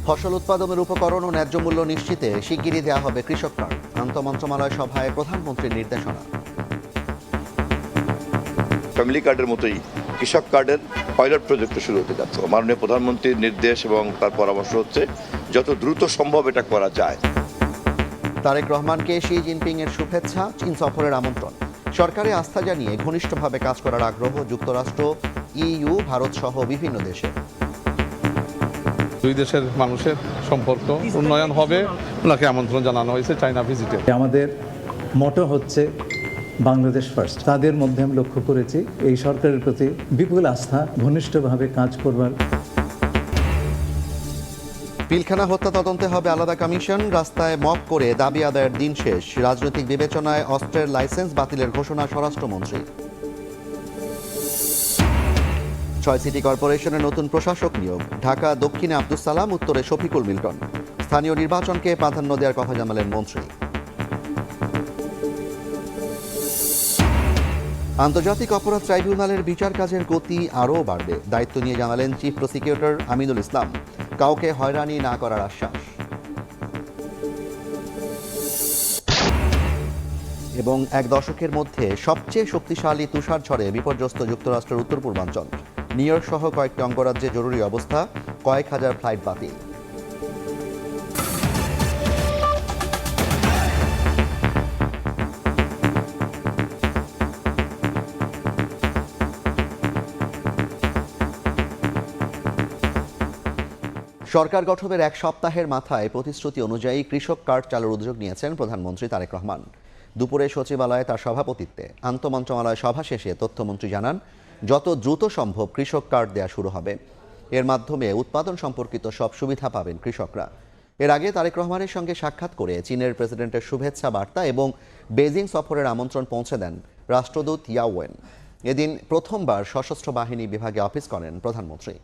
ফসল উৎপাদনের উপকরণ ও ন্যায্য মূল্য নিশ্চিতে শিগগিরই দেওয়া হবে কৃষক কার্ড। আন্তঃমন্ত্রণালয় সভায় প্রধানমন্ত্রীর নির্দেশনা। ফ্যামিলি কার্ডের মতোই কৃষক কার্ডের পাইলট প্রজেক্ট শুরু হতে যাচ্ছে। মাননীয় প্রধানমন্ত্রীর নির্দেশ এবং তার পরামর্শ হচ্ছে যত দ্রুত সম্ভব এটা করা যায়। তারেক রহমানকে শি জিনপিং এর শুভেচ্ছা, চীন সফরের আমন্ত্রণ। সরকারে আস্থা জানিয়ে ঘনিষ্ঠভাবে কাজ করার আগ্রহ যুক্তরাষ্ট্র, ইইউ, ভারত সহ বিভিন্ন দেশে। দুই দেশের মানুষের সম্পর্ক উন্নয়ন হবে, ওনাকে আমন্ত্রণ জানানো হয়েছে চায়না ভিজিটে। আমাদের মোটো হচ্ছে বাংলাদেশ ফার্স্ট। তাদের মধ্যে আমি লক্ষ্য করেছি এই সরকারের প্রতি বিপুল আস্থা, ঘনিষ্ঠভাবে কাজ করবার। পিলখানা হত্যা তদন্তে হবে আলাদা কমিশন। রাস্তায় মব করে দাবি আদায়ের দিন শেষ। রাজনৈতিক বিবেচনায় অস্ত্রের লাইসেন্স বাতিলের ঘোষণা স্বরাষ্ট্রমন্ত্রী। 6 সিটি কর্পোরেশনের নতুন প্রশাসক নিয়োগ। ঢাকা দক্ষিণে আব্দুস সালাম, উত্তরে শফিকুল মিল্টন। স্থানীয় নির্বাচনকে প্রাধান্য দেওয়ার কথা জানালেন মন্ত্রী। আন্তর্জাতিক অপরাধ ট্রাইব্যুনালের বিচার কাজের গতি আরও বাড়বে, দায়িত্ব নিয়ে জানালেন চিফ প্রসিকিউটর আমিনুল ইসলাম। কাউকে হয়রানি না করার আশ্বাস। এবং এক দশকের মধ্যে সবচেয়ে শক্তিশালী তুষার ঝড়ে বিপর্যস্ত যুক্তরাষ্ট্রের উত্তর পূর্বাঞ্চল। নিউ ইয়র্ক সহ কয়েকটি অঙ্গরাজ্যে জরুরি অবস্থা, কয়েক হাজার ফ্লাইট বাতিল। সরকার গঠনের এক সপ্তাহের মাথায় প্রতিশ্রুতি অনুযায়ী কৃষক কার্ড চালুর উদ্যোগ নিয়েছেন প্রধানমন্ত্রী তারেক রহমান। দুপুরে সচিবালয়ে তার সভাপতিত্বে আন্তঃমন্ত্রণালয় সভা শেষে তথ্যমন্ত্রী জানান, যত দ্রুত সম্ভব কৃষক কার্ড দেয়া শুরু হবে। এর মাধ্যমে উৎপাদন সম্পর্কিত সব সুবিধা পাবেন কৃষকরা। এর আগে তারেক রহমানের সঙ্গে সাক্ষাৎ করে চীনের প্রেসিডেন্টের শুভেচ্ছা বার্তা এবং বেজিং সফরের আমন্ত্রণ পৌঁছে দেন রাষ্ট্রদূত ইয়াও ওয়েন। এদিন প্রথমবার সশস্ত্র বাহিনী বিভাগে অফিস করেন প্রধানমন্ত্রী।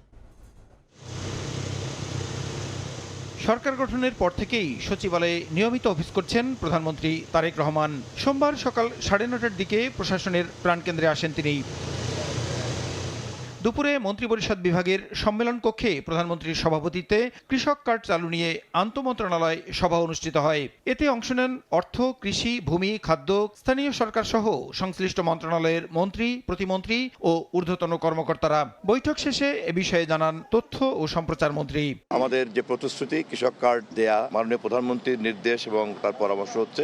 সরকার গঠনের পর থেকেই সচিবালয়ে নিয়মিত অফিস করছেন প্রধানমন্ত্রী তারেক রহমান। সোমবার সকাল 9:30টার দিকে প্রশাসনের প্রাণকেন্দ্রে আসেন তিনি। দুপুরে মন্ত্রিপরিষদ বিভাগের সম্মেলন কক্ষে প্রধানমন্ত্রীর সভাপতিত্বে কৃষক কার্ড চালু নিয়ে আন্তঃমন্ত্রণালয় সভা অনুষ্ঠিত হয়। এতে অংশ নেন অর্থ, কৃষি, ভূমি, খাদ্য, স্থানীয় সরকার সহ সংশ্লিষ্ট মন্ত্রণালয়ের মন্ত্রী, প্রতিমন্ত্রী ও ঊর্ধ্বতন কর্মকর্তারা। বৈঠক শেষে এ বিষয়ে জানান তথ্য ও সম্প্রচার মন্ত্রী। আমাদের যে প্রতিশ্রুতি কৃষক কার্ড দেয়া, মাননীয় প্রধানমন্ত্রীর নির্দেশ এবং তার পরামর্শ হচ্ছে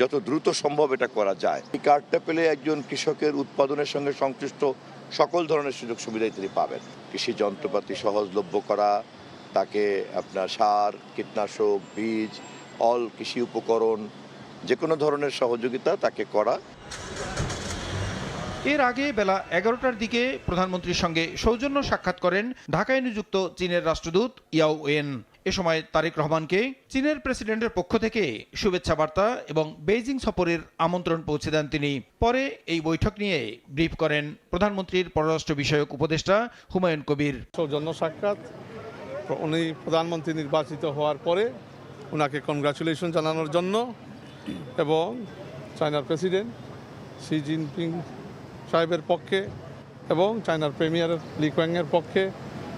যত দ্রুত সম্ভব এটা করা যায়। এই কার্ডটা পেলে একজন কৃষকের উৎপাদনের সঙ্গে সংশ্লিষ্ট সকল ধরনের সুযোগ সুবিধাই তিনি পাবেন। কৃষি যন্ত্রপাতি সহজলভ্য করা, তাকে আপনার সার, কীটনাশক, বীজ, অল কৃষি উপকরণ, যে কোনো ধরনের সহযোগিতা তাকে করা। এর আগে বেলা 11টার দিকে প্রধানমন্ত্রীর সঙ্গে সৌজন্য সাক্ষাৎ করেন ঢাকায় নিযুক্ত চীনের রাষ্ট্রদূত ইয়াও ওয়েন। এ সময় তারেক রহমানকে চীনের প্রেসিডেন্টের পক্ষ থেকে শুভেচ্ছা বার্তা এবং বেইজিং সফরের আমন্ত্রণ পৌঁছে দেন তিনি। পরে এই বৈঠক নিয়ে ব্রিফ করেন প্রধানমন্ত্রীর পররাষ্ট্র বিষয়ক উপদেষ্টা হুমায়ুন কবির। সৌজন্য সাক্ষাৎ, উনি প্রধানমন্ত্রী নির্বাচিত হওয়ার পরে ওনাকে কনগ্রাচুলেশন জানানোর জন্য এবং চায়নার প্রেসিডেন্ট শি জিনপিং সাহেবের পক্ষে এবং চায়নার প্রিমিয়ার লি কুয়াংয়ের পক্ষে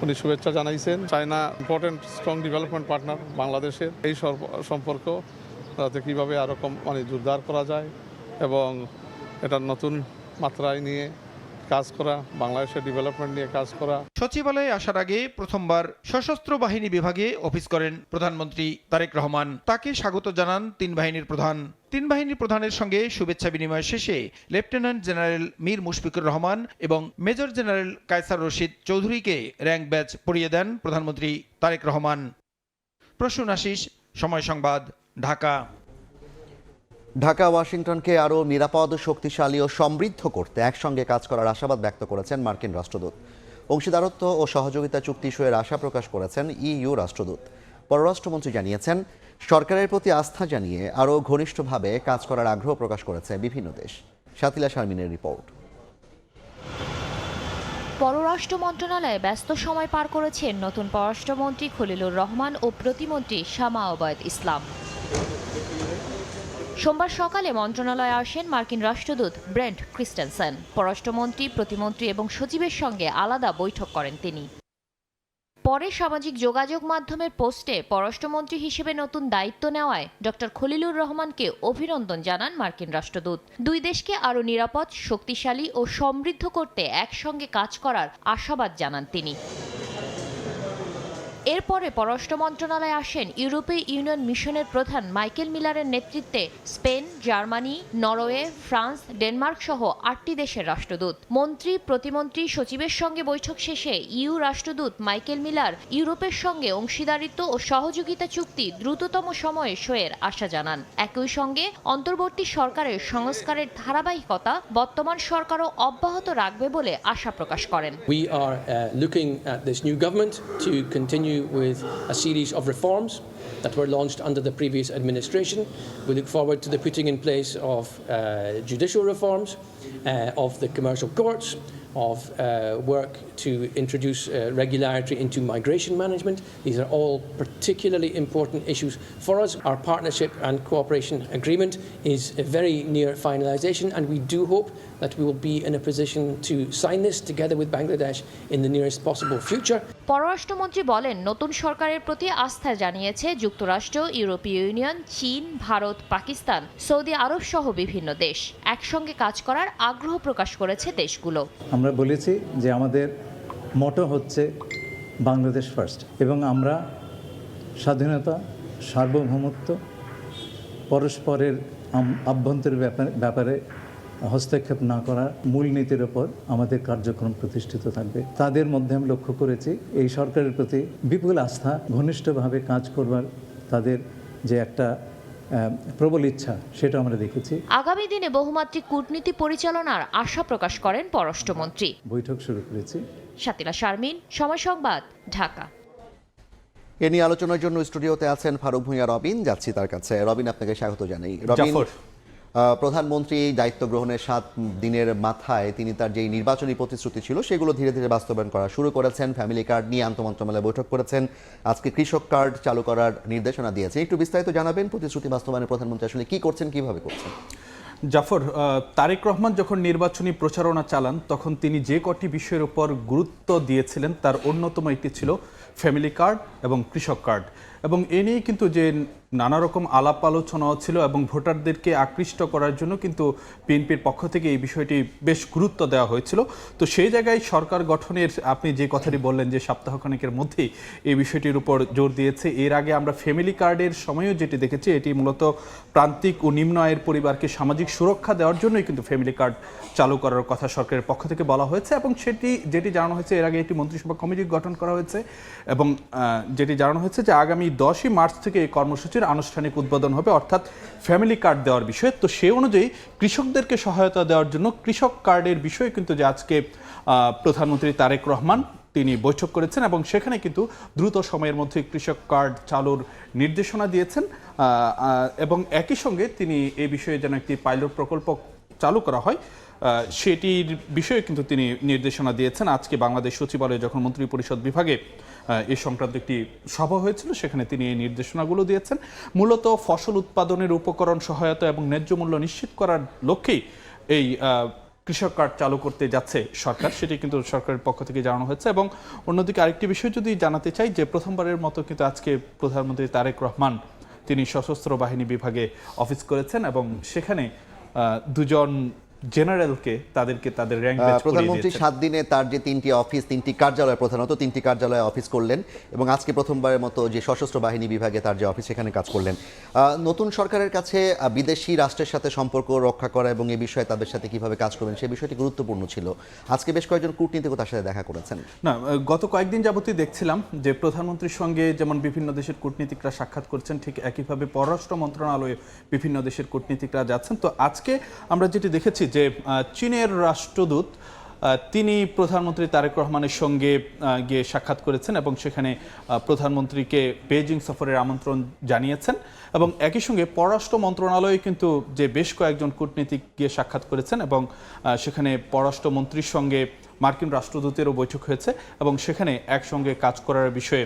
উনি শুভেচ্ছা জানাইছেন। China important strong development partner বাংলাদেশের। এই সম্পর্ক তাতে কীভাবে আরও জোরদার করা যায় এবং এটার নতুন মাত্রায় নিয়ে কাজ করা, বাংলাদেশের ডেভেলপমেন্ট নিয়ে কাজ করা। সচিবালয়ে আসার আগে প্রথমবার সশস্ত্র বাহিনী বিভাগে অফিস করেন প্রধানমন্ত্রী তারেক রহমান। তাকে স্বাগত জানান তিন বাহিনীর প্রধান। তিন বাহিনীর প্রধানের সঙ্গে শুভেচ্ছা বিনিময় শেষে লেফটেন্যান্ট জেনারেল মীর মুশফিকুর রহমান এবং মেজর জেনারেল কায়সার রশিদ চৌধুরীকে র্যাঙ্ক ব্যাজ পরিয়ে দেন প্রধানমন্ত্রী তারেক রহমান। প্রসূন আশিস, সময় সংবাদ, ঢাকা। ঢাকা ওয়াশিংটনকে আরও নিরাপদ, শক্তিশালী ও সমৃদ্ধ করতে একসঙ্গে কাজ করার আশাবাদ ব্যক্ত করেছেন মার্কিন রাষ্ট্রদূত। অংশীদারত্ব ও সহযোগিতা চুক্তি ইস্যুয়ের আশা প্রকাশ করেছেন ইইউ রাষ্ট্রদূত। পররাষ্ট্রমন্ত্রী জানিয়েছেন, সরকারের প্রতি আস্থা জানিয়ে আরও ঘনিষ্ঠভাবে কাজ করার আগ্রহ প্রকাশ করেছে বিভিন্ন দেশ। শাতিলা শারমিনের রিপোর্ট। পররাষ্ট্র মন্ত্রণালয়ে ব্যস্ত সময় পার করেছেন নতুন পররাষ্ট্রমন্ত্রী খলিলুর রহমান ও প্রতিমন্ত্রী শামা ওবায়দ ইসলাম। সোমবার সকালে মন্ত্রণালয়ে আসেন মার্কিন রাষ্ট্রদূত ব্রেন্ট ক্রিস্টেনসেন। পররাষ্ট্রমন্ত্রী, প্রতিমন্ত্রী এবং সচিবের সঙ্গে আলাদা বৈঠক করেন তিনি। পরে সামাজিক যোগাযোগ মাধ্যমের পোস্টে পররাষ্ট্রমন্ত্রী হিসেবে নতুন দায়িত্ব নেওয়ায় ডক্টর খলিলুর রহমানকে অভিনন্দন জানান মার্কিন রাষ্ট্রদূত। দুই দেশকে আরও নিরাপদ, শক্তিশালী ও সমৃদ্ধ করতে একসঙ্গে কাজ করার আশাবাদ জানান তিনি। এরপরে পররাষ্ট্র মন্ত্রণালয়ে আসেন ইউরোপীয় ইউনিয়ন মিশনের প্রধান মাইকেল মিলারের নেতৃত্বে Spain, Germany, Norway, France, Denmark সহ 8টি দেশের রাষ্ট্রদূত। মন্ত্রী, প্রতিমন্ত্রী, সচিবের সঙ্গে বৈঠক শেষে ইইউ রাষ্ট্রদূত মাইকেল মিলার ইউরোপের সঙ্গে অংশীদারিত্ব ও সহযোগিতা চুক্তি দ্রুততম সময়ে সইয়ের আশা জানান। একই সঙ্গে অন্তর্বর্তী সরকারের সংস্কারের ধারাবাহিকতা বর্তমান সরকারও অব্যাহত রাখবে বলে আশা প্রকাশ করেন। We are looking at this new government to continue with a series of reforms that were launched under the previous administration. We look forward to the putting in place of judicial reforms, of the commercial courts, of work to introduce regularity into migration management. These are all particularly important issues for us. Our partnership and cooperation agreement is very near finalisation, and we do hope that we will be in a position to sign this together with Bangladesh in the nearest possible future. পররাষ্ট্রমন্ত্রী বলেন, নতুন সরকারের প্রতি আস্থা জানিয়েছে যুক্তরাষ্ট্র, ইউরোপীয় union, চীন, ভারত, পাকিস্তান, সৌদি আরব সহ বিভিন্ন দেশ। একসঙ্গে কাজ করার আগ্রহ প্রকাশ করেছে দেশগুলো। আমরা বলেছি যে আমাদের মোটো হচ্ছে বাংলাদেশ ফার্স্ট, এবং আমরা স্বাধীনতা, সার্বভৌমত্ব, পরস্পরের আভ্যন্তরীণ ব্যাপারে হস্তক্ষেপ না করার মূলনীতির ওপর আমাদের কার্যক্রম প্রতিষ্ঠিত থাকবে। তাদের মধ্যে আমি লক্ষ্য করেছি এই সরকারের প্রতি বিপুল আস্থা, ঘনিষ্ঠভাবে কাজ করবার তাদের যে একটা প্রবল ইচ্ছা, সেটা আমরা দেখেছি। আগামী দিনে বহুমাত্রিক কূটনীতি পরিচালনার আশা প্রকাশ করেন পররাষ্ট্রমন্ত্রী। বৈঠক শুরু করেছি। শাতিলা শারমিন, সময় সংবাদ, ঢাকা। এ নিয়ে আলোচনার জন্য স্টুডিওতে আছেন ফারুক ভূঁইয়া রবিন। যাচ্ছি তার কাছে। রবিন, আপনাকে স্বাগত জানাই। রবিন, প্রধানমন্ত্রী দায়িত্ব গ্রহণের 7 দিনের মাথায় তিনি তার যেই নির্বাচনী প্রতিশ্রুতি ছিল সেগুলো ধীরে ধীরে বাস্তবায়ন করা শুরু করেছেন। ফ্যামিলি কার্ড নিয়ে আন্তঃমন্ত্রণালয়ে বৈঠক করেছেন। আজকে কৃষক কার্ড চালু করার নির্দেশনা দিয়েছে। একটু বিস্তারিত জানাবেন প্রতিশ্রুতি বাস্তবায়নে প্রধানমন্ত্রী আসলে কি করছেন, কিভাবে করছেন? জাফর, তারেক রহমান যখন নির্বাচনী প্রচারণা চালান তখন তিনি যে কটি বিষয়ের উপর গুরুত্ব দিয়েছিলেন তার অন্যতম একটি ছিল ফ্যামিলি কার্ড এবং কৃষক কার্ড, এবং এ নিয়ে কিন্তু যে নানা রকম আলাপ আলোচনাও ছিল এবং ভোটারদেরকে আকৃষ্ট করার জন্য কিন্তু বিএনপির পক্ষ থেকে এই বিষয়টি বেশ গুরুত্ব দেওয়া হয়েছিল। তো সেই জায়গায় সরকার গঠনের আপনি যে কথাটি বললেন যে সপ্তাহখানেকের মধ্যেই এই বিষয়টির উপর জোর দিয়েছে। এর আগে আমরা ফ্যামিলি কার্ডের সময়ও যেটি দেখেছি, এটি মূলত প্রান্তিক ও নিম্ন আয়ের পরিবারকে সামাজিক সুরক্ষা দেওয়ার জন্যই কিন্তু ফ্যামিলি কার্ড চালু করার কথা সরকারের পক্ষ থেকে বলা হয়েছে, এবং যেটি জানানো হয়েছে এর আগে একটি মন্ত্রিসভা কমিটি গঠন করা হয়েছে, এবং যেটি জানানো হয়েছে যে আগামী 10ই মার্চ থেকে এই কর্মসূচির আনুষ্ঠানিক উদ্বোধন হবে, অর্থাৎ ফ্যামিলি কার্ড দেওয়ার বিষয়ে। তো সেই অনুযায়ী কৃষকদেরকে সহায়তা দেওয়ার জন্য কৃষক কার্ডের বিষয়ে কিন্তু যে আজকে প্রধানমন্ত্রী তারেক রহমান তিনি বৈঠক করেছেন, এবং সেখানে কিন্তু দ্রুত সময়ের মধ্যে কৃষক কার্ড চালুর নির্দেশনা দিয়েছেন, এবং একই সঙ্গে তিনি এই বিষয়ে যেন একটি পাইলট প্রকল্প চালু করা হয় সেটির বিষয়ে কিন্তু তিনি নির্দেশনা দিয়েছেন। আজকে বাংলাদেশ সচিবালয়ে যখন মন্ত্রিপরিষদ বিভাগে এ সংক্রান্ত একটি সভা হয়েছিল সেখানে তিনি এই নির্দেশনাগুলো দিয়েছেন। মূলত ফসল উৎপাদনের উপকরণ সহায়তা এবং ন্যায্য মূল্য নিশ্চিত করার লক্ষ্যেই এই কৃষক কার্ড চালু করতে যাচ্ছে সরকার, সেটি কিন্তু সরকারের পক্ষ থেকে জানানো হয়েছে। এবং অন্যদিকে আরেকটি বিষয় যদি জানাতে চাই যে প্রথমবারের মতো কিন্তু আজকে প্রধানমন্ত্রী তারেক রহমান তিনি সশস্ত্র বাহিনী বিভাগে অফিস করেছেন, এবং সেখানে 2 জেনারেলকে তাদের র্যাঙ্ক ব্যাচ করিয়ে প্রধানমন্ত্রী 7 দিনে তার যে 3টি অফিস, 3টি কার্যালয়, প্রধানত 3টি কার্যালয়ে অফিস করলেন, এবং আজকে প্রথমবারের মতো যে সশস্ত্র বাহিনী বিভাগে তার যে অফিস সেখানে কাজ করলেন। নতুন সরকারের কাছে বিদেশি রাষ্ট্রের সাথে সম্পর্ক রক্ষা করা এবং এই বিষয়ে তাদের সাথে কিভাবে কাজ করবেন সেই বিষয়টি গুরুত্বপূর্ণ ছিল। আজকে বেশ কয়েকজন কূটনীতিক তার সাথে দেখা করেছেন। না, গত কয়েকদিন যাবতই দেখছিলাম যে প্রধানমন্ত্রীর সঙ্গে যেমন বিভিন্ন দেশের কূটনীতিকরা সাক্ষাৎ করছেন, ঠিক একইভাবে পররাষ্ট্র মন্ত্রণালয়ে বিভিন্ন দেশের কূটনীতিকরা যাচ্ছেন। তো আজকে আমরা যেটি দেখেছি যে চীনের রাষ্ট্রদূত তিনি প্রধানমন্ত্রী তারেক রহমানের সঙ্গে গিয়ে সাক্ষাৎ করেছেন, এবং সেখানে প্রধানমন্ত্রীকে বেইজিং সফরের আমন্ত্রণ জানিয়েছেন, এবং একই সঙ্গে পররাষ্ট্র মন্ত্রণালয়ে কিন্তু যে বেশ কয়েকজন কূটনীতিক গিয়ে সাক্ষাৎ করেছেন, এবং সেখানে পররাষ্ট্রমন্ত্রীর সঙ্গে মার্কিন রাষ্ট্রদূতেরও বৈঠক হয়েছে, এবং সেখানে একসঙ্গে কাজ করার বিষয়ে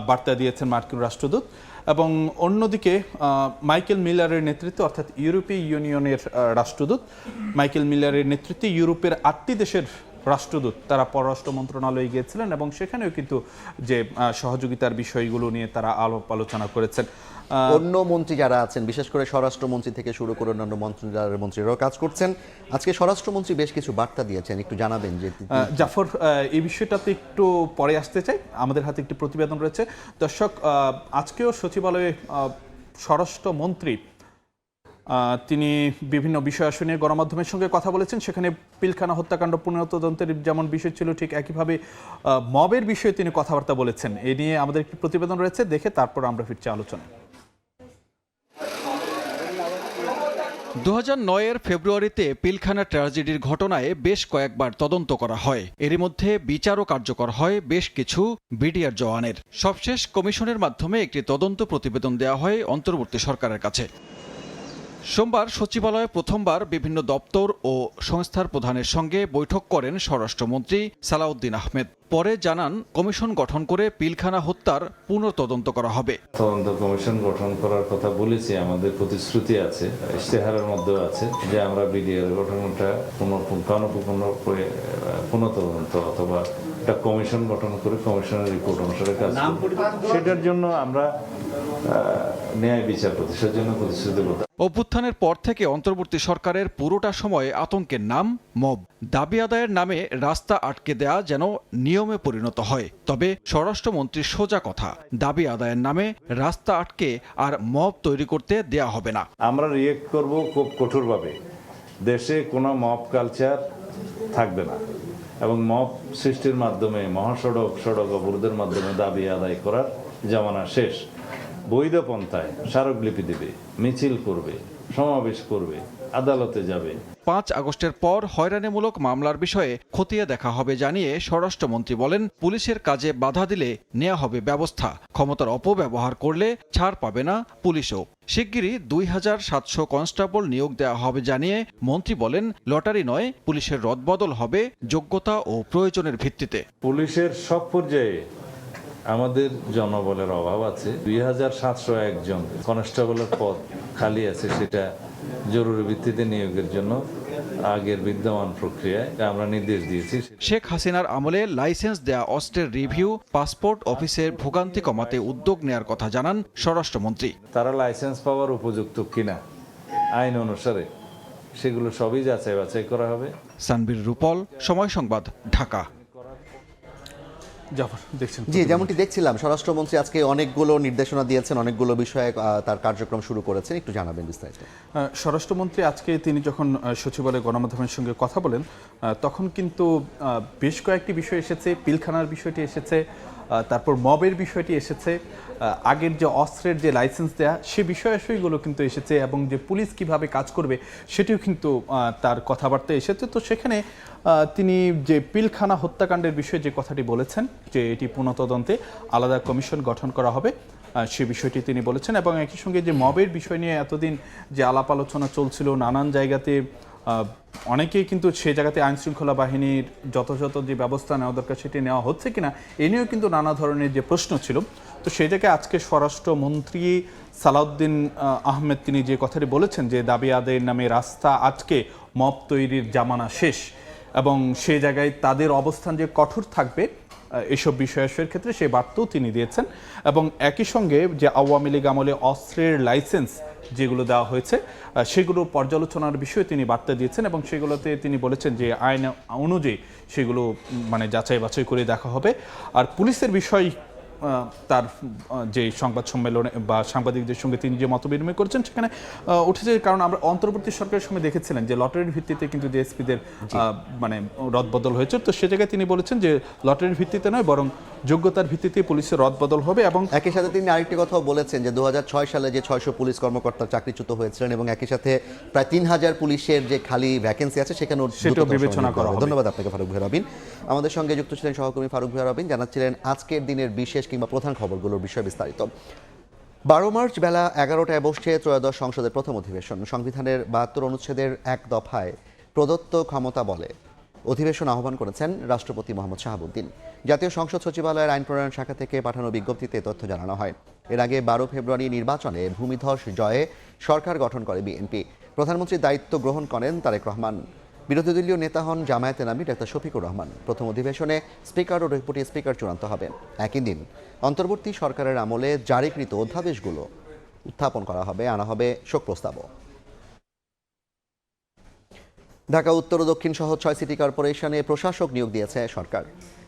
বার্তা দিয়েছেন মার্কিন রাষ্ট্রদূত। এবং অন্যদিকে মাইকেল মিলারের নেতৃত্বে, অর্থাৎ ইউরোপীয় ইউনিয়নের রাষ্ট্রদূত মাইকেল মিলারের নেতৃত্বে ইউরোপের 8টি দেশের রাষ্ট্রদূত তারা পররাষ্ট্র মন্ত্রণালয়ে গিয়েছিলেন এবং সেখানেও কিন্তু যে সহযোগিতার বিষয়গুলো নিয়ে তারা আলাপ আলোচনা করেছেন। অন্য মন্ত্রী যারা আছেন, বিশেষ করে স্বরাষ্ট্রমন্ত্রী থেকে শুরু করে অন্যান্য মন্ত্রীরাও কাজ করছেন। আজকে স্বরাষ্ট্রমন্ত্রী বেশ কিছু বার্তা দিয়েছেন, একটু জানাবেন যে জাফর, এই বিষয়টাতে একটু পরে আসতে চাই, আমাদের হাতে একটি প্রতিবেদন রয়েছে। দর্শক, আজকেও সচিবালয়ে স্বরাষ্ট্রমন্ত্রী তিনি বিভিন্ন বিষয় নিয়ে গণমাধ্যমের সঙ্গে কথা বলেছেন। সেখানে পিলখানা হত্যাকাণ্ড পুনঃতদন্তের যেমন বিষয় ছিল, ঠিক একইভাবে মবের বিষয়ে তিনি কথাবার্তা বলেছেন। এ নিয়ে আমাদের একটি প্রতিবেদন রয়েছে, দেখে তারপর আমরা ফিরছি আলোচনা। 2009-এর ফেব্রুয়ারিতে পিলখানা ট্র্যাজেডির ঘটনায় বেশ কয়েকবার তদন্ত করা হয়। এরই মধ্যে বিচারও কার্যকর হয় বেশ কিছু বিডিআর জওয়ানের। সবশেষ কমিশনের মাধ্যমে একটি তদন্ত প্রতিবেদন দেওয়া হয় অন্তর্বর্তী সরকারের কাছে। সোমবার সচিবালয়ে প্রথমবার বিভিন্ন দপ্তর ও সংস্থার প্রধানের সঙ্গে বৈঠক করেন স্বরাষ্ট্রমন্ত্রী সালাউদ্দিন আহমেদ। পরে জানান, কমিশন গঠন করে পিলখানা হত্যার পুনঃতদন্ত করা হবে। তদন্ত কমিশন গঠন করার কথা বলেছি, আমাদের প্রতিশ্রুতি আছে, ইশতেহারের মধ্যেও আছে যে আমরা বিডিআর গঠনটা পুনঃতদন্ত অথবা একটা কমিশন গঠন করে কমিশনের রিপোর্ট অনুসারে কাজ সেটার জন্য আমরা ন্যায় বিচার প্রতিষ্ঠার জন্য প্রতিশ্রুতিবদ্ধ। অভ্যুত্থানের পর থেকে অন্তর্বর্তী সরকারের পুরোটা সময় আতঙ্কের নাম মব। দাবি আদায়ের নামে রাস্তা আটকে দেয়া যেন নিয়মে পরিণত হয়। তবে স্বরাষ্ট্রমন্ত্রীর সোজা কথা, দাবি আদায়ের নামে রাস্তা আটকে আর মব তৈরি করতে দেয়া হবে না। আমরা রিয়েক্ট করব খুব কঠোরভাবে। দেশে কোনো মব কালচার থাকবে না এবং মব সৃষ্টির মাধ্যমে সড়ক অবরোধের মাধ্যমে দাবি আদায় করার জামানা শেষ। বৈধ পন্থায় স্মারকলিপি দেবে, মিছিল করবে, সমাবেশ করবে, আদালতে যাবে। 5 আগস্টের পর হয়রানিমূলক মামলার বিষয়ে খতিয়ে দেখা হবে জানিয়ে স্বরাষ্ট্রমন্ত্রী বলেন, পুলিশের কাজে বাধা দিলে নেওয়া হবে ব্যবস্থা। ক্ষমতার অপব্যবহার করলে ছাড় পাবে না পুলিশও। শিগগিরই 2700 কনস্টেবল নিয়োগ দেওয়া হবে জানিয়ে মন্ত্রী বলেন, লটারি নয়, পুলিশের রদবদল হবে যোগ্যতা ও প্রয়োজনের ভিত্তিতে। পুলিশের সব পর্যায়ে আমাদের জনবলের অভাব আছে। 2701 জন কনস্টেবলের পদ খালি আছে, সেটা জরুরি ভিত্তিতে নিয়োগের জন্য আগের বিদ্যমান প্রক্রিয়ায় আমরা নির্দেশ দিয়েছি। শেখ হাসিনার আমলে লাইসেন্স দেয়া অস্ত্রের রিভিউ, পাসপোর্ট অফিসের ভোগান্তি কমাতে উদ্যোগ নেয়ার কথা জানান স্বরাষ্ট্রমন্ত্রী। তারা লাইসেন্স পাওয়ার উপযুক্ত কিনা আইন অনুসারে সেগুলো সবই যাচাই বাছাই করা হবে। সানবীর রূপল, সময় সংবাদ, ঢাকা। জি, যেমনটি দেখছিলাম, স্বরাষ্ট্রমন্ত্রী আজকে অনেকগুলো নির্দেশনা দিয়েছেন, অনেকগুলো বিষয়ে তার কার্যক্রম শুরু করেছেন, একটু জানাবেন বিস্তারিত। স্বরাষ্ট্রমন্ত্রী আজকে তিনি যখন সচিবালয়ে গণমাধ্যমের সঙ্গে কথা বলেন, তখন কিন্তু বেশ কয়েকটি বিষয় এসেছে। পিলখানার বিষয়টি এসেছে, তারপর মবের বিষয়টি এসেছে, আগের যে অস্ত্রের যে লাইসেন্স দেয়া সে বিষয়গুলো কিন্তু এসেছে, এবং যে পুলিশ কিভাবে কাজ করবে সেটিও কিন্তু তার কথাবার্তা এসেছে। তো সেখানে তিনি যে পিলখানা হত্যাকাণ্ডের বিষয়ে যে কথাটি বলেছেন, যে এটি পুনঃতদন্তে আলাদা কমিশন গঠন করা হবে, সে বিষয়টি তিনি বলেছেন। এবং একই সঙ্গে যে মবের বিষয় নিয়ে এতদিন যে আলাপ আলোচনা চলছিল, নানান জায়গাতে অনেকেই কিন্তু সেই জায়গাতে আইনশৃঙ্খলা বাহিনীর যথাযথ যে ব্যবস্থা নেওয়া দরকার সেটি নেওয়া হচ্ছে কিনা এ নিয়েও কিন্তু নানা ধরনের যে প্রশ্ন ছিল। তো সেই জায়গায় আজকে স্বরাষ্ট্রমন্ত্রী সালাউদ্দিন আহমেদ তিনি যে কথাটি বলেছেন, যে দাবি আদায়ের নামে রাস্তা আটকে মব তৈরির জামানা শেষ, এবং সেই জায়গায় তাদের অবস্থান যে কঠোর থাকবে এসব বিষয়ের ক্ষেত্রে সেই বার্তাও তিনি দিয়েছেন। এবং একই সঙ্গে যে আওয়ামী লীগ আমলে অস্ত্রের লাইসেন্স যেগুলো দেওয়া হয়েছে সেগুলো পর্যালোচনার বিষয়ে তিনি বার্তা দিয়েছেন, এবং সেগুলোতে তিনি বলেছেন যে আইন অনুযায়ী সেগুলো মানে যাচাই বাছাই করে দেখা হবে। আর পুলিশের বিষয় তার যে সংবাদ সম্মেলনে বা সাংবাদিকদের সঙ্গে তিনি যে মত বিনিময় করেছেন সেখানে উঠেছে, কারণ আমরা অন্তর্বর্তী সরকারের সময় দেখেছিলেন যে লটারির ভিত্তিতে কিন্তু ডিএসপিদের মানে রদবদল হয়েছে। তো সে জায়গায় তিনি বলেছেন যে লটারির ভিত্তিতে নয়, বরং যোগ্যতার ভিত্তিতে পুলিশের রদবদল হবে। এবং একই সাথে তিনি আরেকটি কথাও বলেছেন যে 2006 সালে যে 600 পুলিশ কর্মকর্তা চাকরিচ্যুত হয়েছিলেন, এবং একই সাথে প্রায় 3000 পুলিশের যে খালি ভ্যাকেন্সি আছে সেখানেও সেটাও বিবেচনা করা হবে। ধন্যবাদ আপনাকে ফারুক ভাই রবিন। আমাদের সঙ্গে যুক্ত ছিলেন সহকর্মী ফারুক ভাই রবিন, জানাচ্ছিলেন আজকের দিনের বিশেষ কিংবা প্রধান খবরগুলোর বিষয়ে বিস্তারিত। 12 মার্চ বেলা 11টায় বসছে ত্রয়োদশ সংসদের প্রথম অধিবেশন। সংবিধানের 72 অনুচ্ছেদের 1 দফায় প্রদত্ত ক্ষমতা বলে অধিবেশন আহ্বান করেছেন রাষ্ট্রপতি মোহাম্মদ শাহাবুদ্দিন। জাতীয় সংসদ সচিবালয়ের আইন প্রণয়ন শাখা থেকে পাঠানো বিজ্ঞপ্তিতে তথ্য জানানো হয়। এর আগে 12 ফেব্রুয়ারি নির্বাচনে ভূমিধস জয়ে সরকার গঠন করে বিএনপি। প্রধানমন্ত্রীর দায়িত্ব গ্রহণ করেন তারেক রহমান। বিরোধী দলীয় নেতা হন জামায়াতে নামী ডাক্তার শফিকুর রহমান। প্রথম অধিবেশনে স্পিকার ও ডেপুটি স্পিকার চূড়ান্ত হবেন। একই দিন অন্তর্বর্তী সরকারের আমলে জারিকৃত অধ্যাদেশগুলো উত্থাপন করা হবে, আনা হবে শোক প্রস্তাবও। ঢাকা উত্তর ও দক্ষিণ সহ 6 সিটি কর্পোরেশনে প্রশাসক নিয়োগ দিয়েছে সরকার।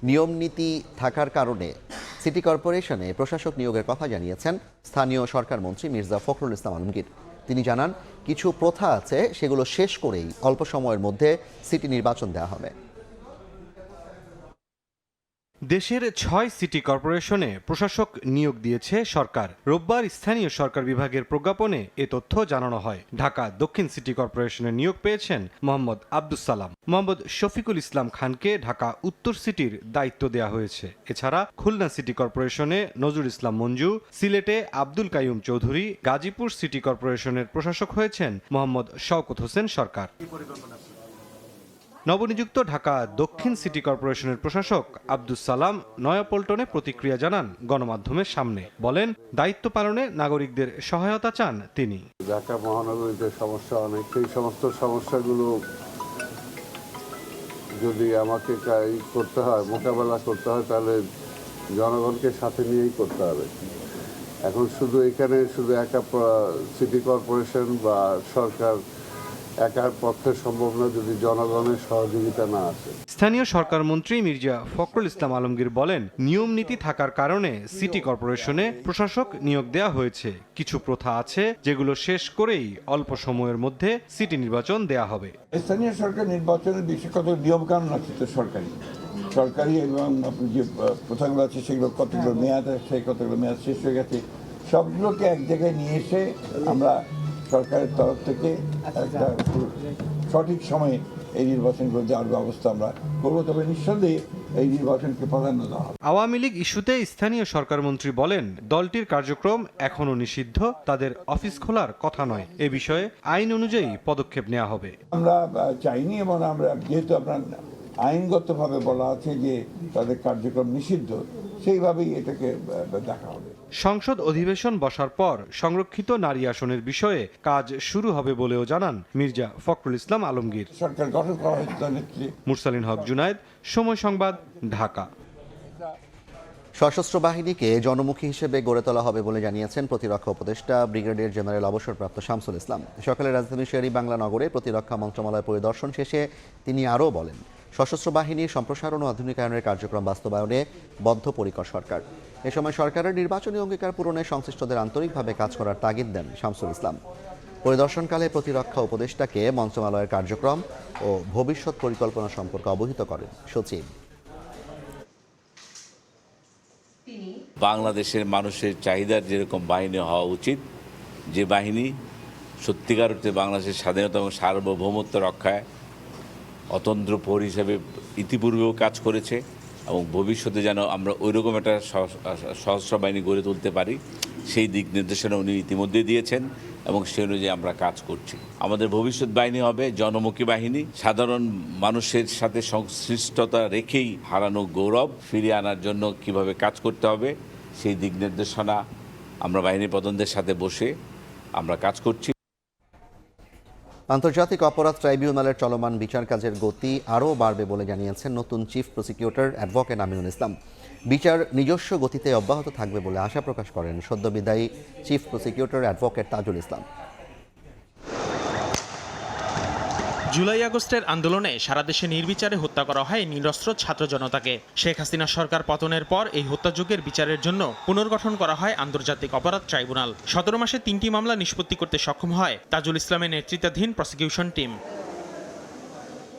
নিয়ম নীতি থাকার কারণে সিটি কর্পোরেশনে প্রশাসক নিয়োগের কথা জানিয়েছেন স্থানীয় সরকার মন্ত্রী মির্জা ফখরুল ইসলাম আলমগীর। তিনি জানান, কিছু প্রথা আছে, সেগুলো শেষ করেই অল্প সময়ের মধ্যে সিটি নির্বাচন দেওয়া হবে। দেশের 6 সিটি কর্পোরেশনে প্রশাসক নিয়োগ দিয়েছে সরকার। রোববার স্থানীয় সরকার বিভাগের প্রজ্ঞাপনে এ তথ্য জানানো হয়। ঢাকা দক্ষিণ সিটি কর্পোরেশনে নিয়োগ পেয়েছেন মোহাম্মদ আব্দুস সালাম। মোহাম্মদ শফিকুল ইসলাম খানকে ঢাকা উত্তর সিটির দায়িত্ব দেওয়া হয়েছে। এছাড়া খুলনা সিটি কর্পোরেশনে নজরুল ইসলাম মঞ্জু, সিলেটে আব্দুল কাইয়ুম চৌধুরী, গাজীপুর সিটি কর্পোরেশনের প্রশাসক হয়েছেন মোহাম্মদ শওকত হোসেন সরকার। নবনিযুক্ত ঢাকা দক্ষিণ সিটি কর্পোরেশনের প্রশাসক আব্দুস সালাম নয়াপল্টনে প্রতিক্রিয়া জানান গণমাধ্যমের সামনে। বলেন, দায়িত্ব পালনে নাগরিকদের সহায়তা চান তিনি। ঢাকা মহানগরীতে সমস্যা অনেক, সেই সমস্ত সমস্যাগুলো যদি আমাকে করতে হয়, মোকাবেলা করতে হয়, তাহলে জনগণকে সাথে নিয়েই করতে হবে। এখন শুধু এখানে একা সিটি কর্পোরেশন বা সরকার একার পক্ষে সম্ভব না যদি জনগণের সহযোগিতা না আসে। স্থানীয় সরকার মন্ত্রী মির্জা ফখরুল ইসলাম আলমগীর বলেন, নিয়ম নীতি থাকার কারণে সিটি কর্পোরেশনে প্রশাসক নিয়োগ দেওয়া হয়েছে। কিছু প্রথা আছে যেগুলো শেষ করেই অল্প সময়ের মধ্যে সিটি নির্বাচন দেওয়া হবে। স্থানীয় সরকার নির্বাচনের বিষয়ে কত নিয়ম কানুন আছে তো সরকারি এবং যে প্রথাগুলো আছে সেগুলো কতগুলো মেয়াদ আছে, কতগুলো মেয়াদ শেষ হয়ে গেছে, সবগুলোকে এক জায়গায় নিয়ে এসে আমরা সরকারের তরফ থেকে একটা সঠিক সময়ে এই নির্বাচনগুলো যাওয়ার ব্যবস্থা আমরা করবো। তবে নিঃসন্দেহে এই নির্বাচনকে প্রাধান্য দেওয়া হবে। আওয়ামী লীগ ইস্যুতে স্থানীয় সরকার মন্ত্রী বলেন, দলটির কার্যক্রম এখনো নিষিদ্ধ, তাদের অফিস খোলার কথা নয়। এ বিষয়ে আইন অনুযায়ী পদক্ষেপ নেওয়া হবে। আমরা চাইনি, এবং আমরা যেহেতু আপনার আইনগতভাবে বলা আছে যে তাদের কার্যক্রম নিষিদ্ধ, সেইভাবেই এটাকে দেখা হবে। সংসদ অধিবেশন বসার পর সংরক্ষিত নারী আসনের বিষয়ে কাজ শুরু হবে বলেও জানান মির্জা ফখরুল ইসলাম আলমগীর। সরকার গঠন করা হয়েছে। মুরসালিন হক জুনায়েদ, সময় সংবাদ, ঢাকা। সশস্ত্র বাহিনীকে জনমুখী হিসেবে গড়ে তোলা হবে বলে জানিয়েছেন প্রতিরক্ষা উপদেষ্টা ব্রিগেডিয়ার জেনারেল অবসরপ্রাপ্ত শামসুল ইসলাম। সকালে রাজধানী শেরি বাংলা নগরে প্রতিরক্ষা মন্ত্রণালয় পরিদর্শন শেষে তিনি আরও বলেন, সশস্ত্র বাহিনীর সম্প্রসারণ ও আধুনিকায়নের কার্যক্রম বাস্তবায়নে বদ্ধপরিকর সরকার। এ সময় সরকারের নির্বাচনী অঙ্গীকার পূরণে সংশ্লিষ্টদের আন্তরিকভাবে কাজ করার তাগিদ দেন শামসুল ইসলাম। পরিদর্শনকালে প্রতিরক্ষা উপদেষ্টাকে মন্ত্রণালয়ের কার্যক্রম ও ভবিষ্যৎ পরিকল্পনা সম্পর্কে অবহিত করেন সচিব। বাংলাদেশের মানুষের চাহিদার যেরকম বাহিনী হওয়া উচিত, যে বাহিনী সত্যিকার অর্থে বাংলাদেশের স্বাধীনতা এবং সার্বভৌমত্ব রক্ষায় অতন্ত্র প্রহরী হিসেবে ইতিপূর্বেও কাজ করেছে, এবং ভবিষ্যতে যেন আমরা ওইরকম একটা সশস্ত্র বাহিনী গড়ে তুলতে পারি, সেই দিক নির্দেশনা উনি ইতিমধ্যে দিয়েছেন, এবং সেই অনুযায়ী আমরা কাজ করছি। আমাদের ভবিষ্যৎ বাহিনী হবে জনমুখী বাহিনী, সাধারণ মানুষের সাথে সংশ্লিষ্টতা রেখেই হারানো গৌরব ফিরিয়ে আনার জন্য কিভাবে কাজ করতে হবে, সেই দিক নির্দেশনা আমরা বাহিনী প্রধানদের সাথে বসে আমরা কাজ করছি। আন্তর্জাতিক অপরাধ ট্রাইব্যুনালের চলমান বিচার কাজের গতি আরও বাড়বে বলে জানিয়েছেন নতুন chief prosecutor advocate Aminul Islam. বিচার নিজস্ব গতিতে অব্যাহত থাকবে বলে আশা প্রকাশ করেন সদ্য বিদায়ী chief prosecutor advocate Tajul Islam. July আগস্টের আন্দোলনে সারা দেশে নির্বিচারে হত্যা করা হয় নিরস্ত্র ছাত্র জনতাকে। শেখ হাসিনা সরকার পতনের পর এই হত্যাযজ্ঞের বিচারের জন্য পুনর্গঠন করা হয় আন্তর্জাতিক অপরাধ ট্রাইব্যুনাল। 17 মাসে 3টি মামলা নিষ্পত্তি করতে সক্ষম হয় তাজুল ইসলামের নেতৃত্বাধীন প্রসিকিউশন টিম।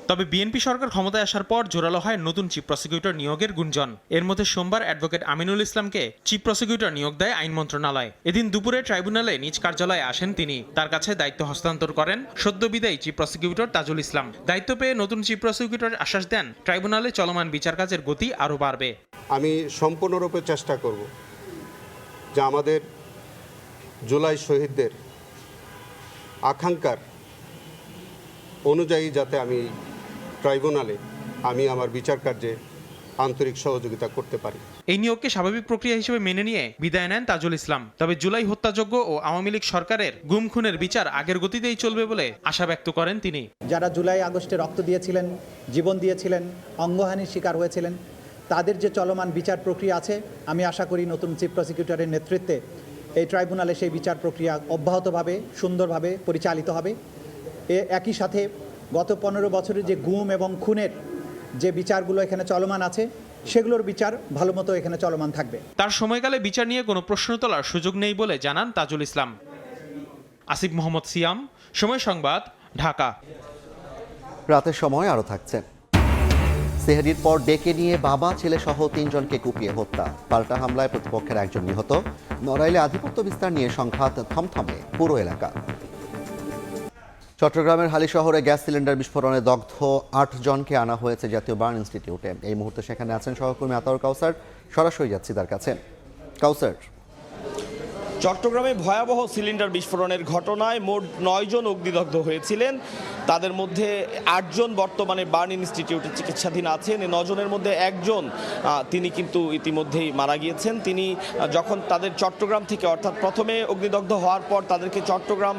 তবে বিএনপি সরকার ক্ষমতায় আসার পর জোরালো হয় নতুন চিফ প্রসিকিউটর নিয়োগের গুঞ্জন। এর মধ্যে সোমবার অ্যাডভোকেট আমিনুল ইসলামকে চিফ প্রসিকিউটর নিয়োগ দেয় আইন মন্ত্রণালয়। এদিন দুপুরে ট্রাইব্যুনালে নিজ কার্যালয়ে আসেন তিনি। তার কাছে দায়িত্ব হস্তান্তর করেন সদ্য বিদায়ী চিফ প্রসিকিউটর তাজুল ইসলাম। দায়িত্ব পেয়ে নতুন চিফ প্রসিকিউটর আশ্বাস দেন, ট্রাইব্যুনালে চলমান বিচার কাজের গতি আরও বাড়বে। আমি সম্পূর্ণরূপে চেষ্টা করব যে আমাদের জুলাই শহীদদের আকাঙ্ক্ষার অনুযায়ী যাতে আমি ট্রাইব্যুনালে আমার বিচার কার্যে আন্তরিক সহযোগিতা করতে পারি। এই নিয়োগকে স্বাভাবিক প্রক্রিয়া হিসেবে মেনে নিয়ে বিদায় নেন তাজুল ইসলাম। তবে জুলাই হত্যাযজ্ঞ ও আওয়ামী লীগ সরকারের গুম খুনের বিচার আগের গতিতেই চলবে বলে আশা ব্যক্ত করেন তিনি। যারা জুলাই আগস্টে রক্ত দিয়েছিলেন, জীবন দিয়েছিলেন, অঙ্গহানির শিকার হয়েছিলেন, তাদের যে চলমান বিচার প্রক্রিয়া আছে, আমি আশা করি নতুন চিফ প্রসিকিউটরের নেতৃত্বে এই ট্রাইব্যুনালে সেই বিচার প্রক্রিয়া অব্যাহতভাবে সুন্দরভাবে পরিচালিত হবে। একই সাথে গত 15 বছরের যে গুম এবং খুনের যে বিচারগুলো এখানে চলমান আছে, সেগুলোর বিচার ভালো মতো এখানে চলমান থাকবে। তার সময়কালে বিচার নিয়ে কোনো প্রশ্ন তোলার সুযোগ নেই বলে জানান তাজুল ইসলাম। আসিফ মোহাম্মদ সিয়াম, সময় সংবাদ, ঢাকা। রাতের সময় আরও থাকছে। সেহরির পর ডেকে নিয়ে বাবা ছেলে সহ 3 জনকে কুপিয়ে হত্যা। পাল্টা হামলায় প্রতিপক্ষের একজন নিহত। নড়াইলে আধিপত্য বিস্তার নিয়ে সংঘাত থমথমে পুরো এলাকা। চট্টগ্রামের হালি শহরে গ্যাস সিলিন্ডার বিস্ফোরণে দগ্ধ 8 জনকে আনা হয়েছে জাতীয় বার্ন ইনস্টিটিউটে। এই মুহূর্তে সেখানে আছেন সহকর্মী আতাউর কাউসার। সরাসরি যাচ্ছি তার কাছে। কাউসার, চট্টগ্রামে ভয়াবহ সিলিন্ডার বিস্ফোরণের ঘটনায় মোট 9 জন অগ্নিদগ্ধ হয়েছিলেন। তাদের মধ্যে 8 জন বর্তমানে বার্ন ইনস্টিটিউটে চিকিৎসাধীন আছেন। এই 9 জনের মধ্যে একজন তিনি কিন্তু ইতিমধ্যেই মারা গিয়েছেন। তিনি যখন তাদের চট্টগ্রাম থেকে, অর্থাৎ প্রথমে অগ্নিদগ্ধ হওয়ার পর তাদেরকে চট্টগ্রাম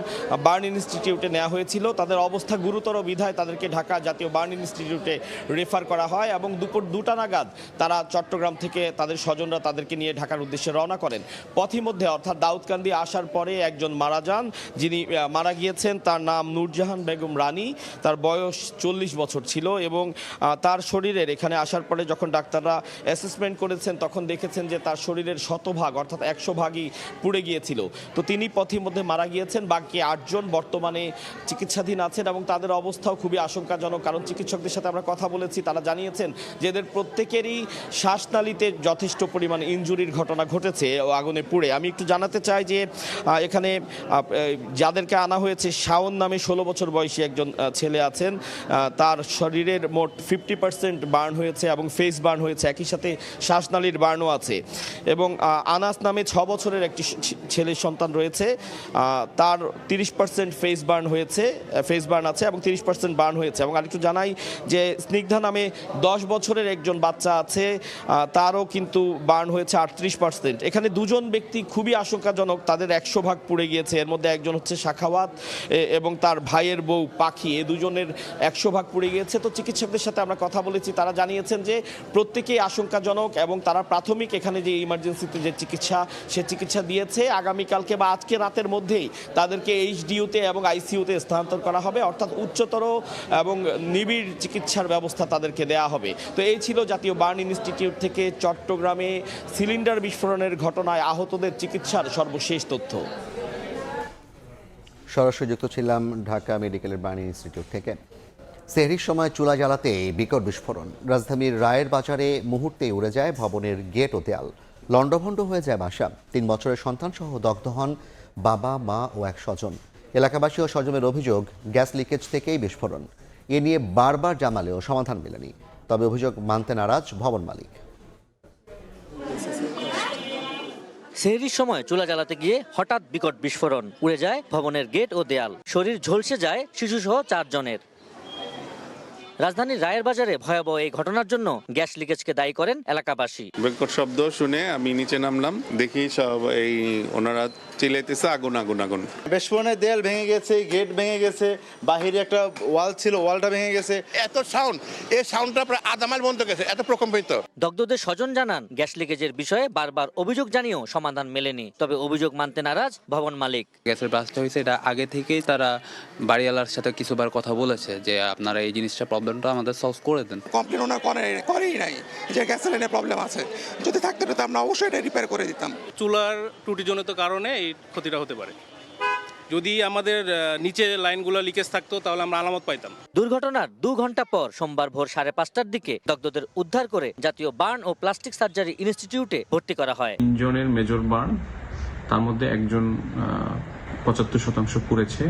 বার্ন ইনস্টিটিউটে নেওয়া হয়েছিল। তাদের অবস্থা গুরুতর বিধায় তাদেরকে ঢাকা জাতীয় বার্ন ইনস্টিটিউটে রেফার করা হয় এবং দুপুর 2টা নাগাদ তারা চট্টগ্রাম থেকে তাদের স্বজনরা তাদেরকে নিয়ে ঢাকার উদ্দেশ্যে রওনা করেন। পথিমধ্যে অর্থাৎ দাউদকান্দি আসার পরে একজন মারা যান। যিনি মারা গিয়েছেন তার নাম নূরজাহান বেগম রানী। তার বয়স 40 বছর ছিল এবং তার শরীরের এখানে আসার পরে যখন ডাক্তাররা অ্যাসেসমেন্ট করেছেন তখন দেখেছেন যে তার শরীরের 100 ভাগ অর্থাৎ 100 ভাগই পুড়ে গিয়েছিল। তো তিনি পথিমধ্যে মারা গিয়েছেন। বাকি 8 জন বর্তমানে চিকিৎসাধীন আছেন এবং তাদের অবস্থাও খুবই আশঙ্কাজনক। কারণ চিকিৎসকদের সাথে আমরা কথা বলেছি, তারা জানিয়েছেন যে এদের প্রত্যেকেরই শ্বাসনালীতে যথেষ্ট পরিমাণ ইনজুরির ঘটনা ঘটেছে আগুনে পুড়ে। আমি একটু জানাতে চাই যে এখানে যাদেরকে আনা হয়েছে, শাওন নামে 16 বছর বয়সী একজন ছেলে আছেন। তার শরীরের মোট 50% বার্ন হয়েছে এবং ফেস বার্ন হয়েছে, একই সাথে শ্বাসনালীর বার্নও আছে। এবং আনাস নামে 6 বছরের একটি ছেলের সন্তান রয়েছে, তার 30% ফেস বার্ন আছে এবং 30% বার্ন হয়েছে। এবং আরেকটু জানাই যে স্নিগ্ধা নামে 10 বছরের একজন বাচ্চা আছে, তারও কিন্তু বার্ন হয়েছে 38%। এখানে 2 জন ব্যক্তি খুবই আশঙ্কাজনক, তাদের 100 ভাগ পুড়ে গিয়েছে। এর মধ্যে একজন হচ্ছে সাখাওয়াত এবং তার ভাইয়ের বউ পাখি, এই 2 জনের 100 ভাগ পুড়ে গিয়েছে। তো চিকিৎসকদের সাথে আমরা কথা বলেছি, তারা জানিয়েছেন যে প্রত্যেকেই আশঙ্কাজনক এবং তারা প্রাথমিক এখানে যে ইমার্জেন্সিতে যে চিকিৎসা দিয়েছে। আগামীকালকে বা আজকে রাতের মধ্যেই তাদেরকে এইচডিইউতে এবং আইসিইউতে স্থানান্তর করা হবে, অর্থাৎ উচ্চতর এবং নিবিড় চিকিৎসার ব্যবস্থা তাদেরকে দেয়া হবে। তো এই ছিল জাতীয় বার্ন ইনস্টিটিউট থেকে চট্টগ্রামে সিলিন্ডার বিস্ফোরণের ঘটনায় আহতদের চিকিৎসার সর্বশেষ তথ্য। সরাসরি যুক্ত ছিলাম ঢাকা মেডিকেলের বার্ন ইনস্টিটিউট থেকে। সেহরির সময় চুলা জ্বালাতে বিকট বিস্ফোরণ। রাজধানীর রায়ের বাজারে মুহূর্তেই উড়ে যায় ভবনের গেট ও দেয়াল। লণ্ডভণ্ড হয়ে যায় বাসা। 3 বছরের সন্তানসহ দগ্ধ হন বাবা, মা ও এক স্বজন। এলাকাবাসী ও স্বজনের অভিযোগ, গ্যাস লিকেজ থেকেই বিস্ফোরণ। এ নিয়ে বারবার জানালেও সমাধান মেলেনি। তবে অভিযোগ মানতে নারাজ ভবন মালিক। সেহরির সময় চুলা জ্বালাতে গিয়ে হঠাৎ বিকট বিস্ফোরণ, উড়ে যায় ভবনের গেট ও দেয়াল। শরীর ঝলসে যায় শিশুসহ 4 জনের। রাজধানীর রায়ের বাজারে ভয়াবহ এই ঘটনার জন্য গ্যাস লিকেজকে দায়ী করেন এলাকাবাসী। বিকট শব্দ শুনে আমি নিচে নামলাম, দেখি সব এই ওনারা চিল্লাইতেছে আগুন আগুন আগুন। বিস্ফোরণের দেয়াল ভেঙে গেছে, গেট ভেঙে গেছে, বাহিরে একটা ওয়াল ছিল, ওয়ালটা ভেঙে গেছে। এত সাউন্ড, এই সাউন্ডটা প্রায় আধা মাইল পর্যন্ত গেছে, এত প্রকম্পিত। দগ্ধদের স্বজন জানান, গ্যাস লিকেজের বিষয়ে বারবার অভিযোগ জানিয়েও সমাধান মেলেনি। তবে অভিযোগ মানতে নারাজ ভবন মালিক। গ্যাসের ব্লাস্ট হয়েছে, এটা আগে থেকেই তারা বাড়িওয়ালার সাথে কিছুবার কথা বলেছে যে আপনারা এই জিনিসটা প্রবলেমটা আমাদের সলভ করে দেন। কমপ্লেন ওনার করেই নাই যে গ্যাস সিলিন্ডারে প্রবলেম আছে। যদি থাকতো তো আমরা অবশ্যই এটা রিপেয়ার করে দিতাম। চুলার ত্রুটিজনিত কারণে এই ক্ষতিটা হতে পারে। যদি আমাদের নিচে লাইনগুলো লিকেজ থাকতো তাহলে আমরা আলামত পাইতাম। দুর্ঘটনার 2 ঘন্টা পর সোমবার ভোর 5:30টার দিকে দগ্ধদের উদ্ধার করে জাতীয় বার্ন ও প্লাস্টিক সার্জারি ইনস্টিটিউটে ভর্তি করা হয়। 3 জনের মেজর বার্ন, তার মধ্যে একজন 75% পুড়েছে,